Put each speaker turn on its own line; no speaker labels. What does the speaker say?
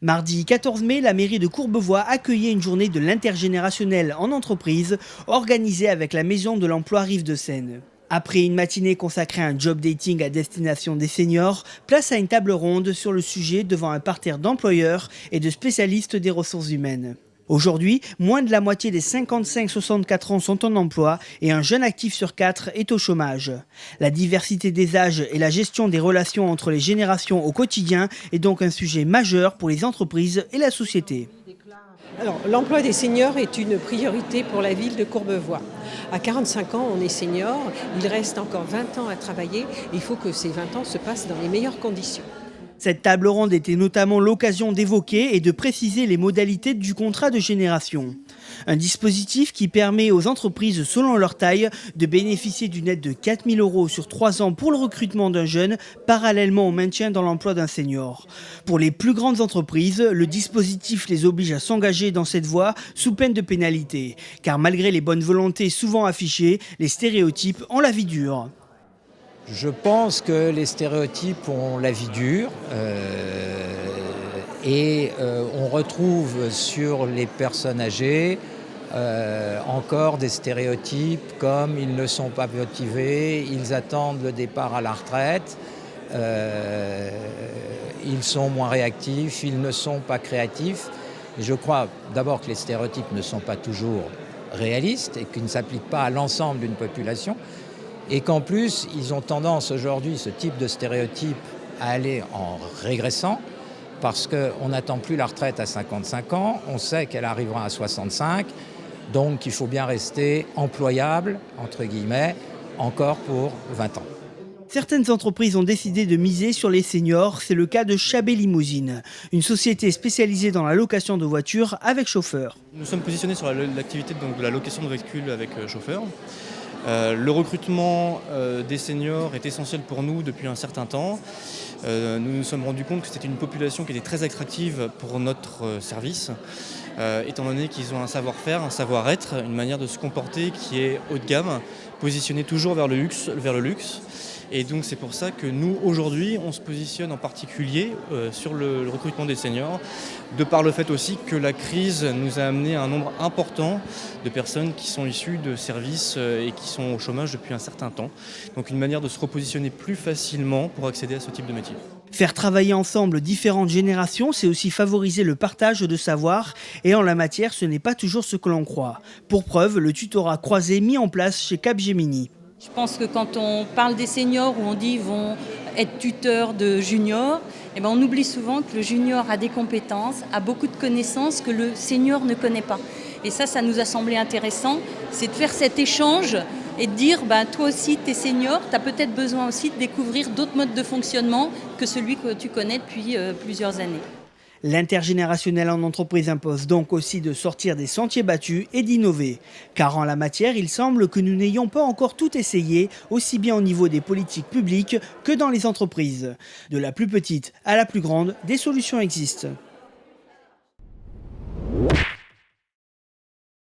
Mardi 14 mai, la mairie de Courbevoie accueillait une journée de l'intergénérationnel en entreprise organisée avec la Maison de l'Emploi Rive-de-Seine. Après une matinée consacrée à un job dating à destination des seniors, place à une table ronde sur le sujet devant un parterre d'employeurs et de spécialistes des ressources humaines. Aujourd'hui, moins de la moitié des 55-64 ans sont en emploi et un jeune actif sur 4 est au chômage. La diversité des âges et la gestion des relations entre les générations au quotidien est donc un sujet majeur pour les entreprises et la société.
Alors, l'emploi des seniors est une priorité pour la ville de Courbevoie. À 45 ans, on est senior, il reste encore 20 ans à travailler. Il faut que ces 20 ans se passent dans les meilleures conditions.
Cette table ronde était notamment l'occasion d'évoquer et de préciser les modalités du contrat de génération. Un dispositif qui permet aux entreprises, selon leur taille, de bénéficier d'une aide de 4 000 € sur 3 ans pour le recrutement d'un jeune, parallèlement au maintien dans l'emploi d'un senior. Pour les plus grandes entreprises, le dispositif les oblige à s'engager dans cette voie sous peine de pénalité. Car malgré les bonnes volontés souvent affichées, les stéréotypes ont la vie dure.
Je pense que les stéréotypes ont la vie dure et on retrouve sur les personnes âgées encore des stéréotypes comme ils ne sont pas motivés, ils attendent le départ à la retraite, ils sont moins réactifs, ils ne sont pas créatifs. Et je crois d'abord que les stéréotypes ne sont pas toujours réalistes et qu'ils ne s'appliquent pas à l'ensemble d'une population. Et qu'en plus, ils ont tendance aujourd'hui, ce type de stéréotype, à aller en régressant parce qu'on n'attend plus la retraite à 55 ans, on sait qu'elle arrivera à 65, donc il faut bien rester employable, entre guillemets, encore pour 20 ans.
Certaines entreprises ont décidé de miser sur les seniors, c'est le cas de Chabet Limousine, une société spécialisée dans la location de voitures avec chauffeur.
Nous sommes positionnés sur l'activité de la location de véhicules avec chauffeur. Le recrutement des seniors est essentiel pour nous depuis un certain temps. Nous nous sommes rendus compte que c'était une population qui était très attractive pour notre service, étant donné qu'ils ont un savoir-faire, un savoir-être, une manière de se comporter qui est haut de gamme, positionnée toujours vers le luxe. Et donc c'est pour ça que nous, aujourd'hui, on se positionne en particulier sur le recrutement des seniors, de par le fait aussi que la crise nous a amené un nombre important de personnes qui sont issues de services et qui sont au chômage depuis un certain temps. Donc une manière de se repositionner plus facilement pour accéder à ce type de métier.
Faire travailler ensemble différentes générations, c'est aussi favoriser le partage de savoir. Et en la matière, ce n'est pas toujours ce que l'on croit. Pour preuve, le tutorat croisé mis en place chez Capgemini.
Je pense que quand on parle des seniors où on dit qu'ils vont être tuteurs de juniors, on oublie souvent que le junior a des compétences, a beaucoup de connaissances que le senior ne connaît pas. Et ça nous a semblé intéressant, c'est de faire cet échange et de dire toi aussi tu es senior, tu as peut-être besoin aussi de découvrir d'autres modes de fonctionnement que celui que tu connais depuis plusieurs années.
L'intergénérationnel en entreprise impose donc aussi de sortir des sentiers battus et d'innover. Car en la matière, il semble que nous n'ayons pas encore tout essayé, aussi bien au niveau des politiques publiques que dans les entreprises. De la plus petite à la plus grande, des solutions existent.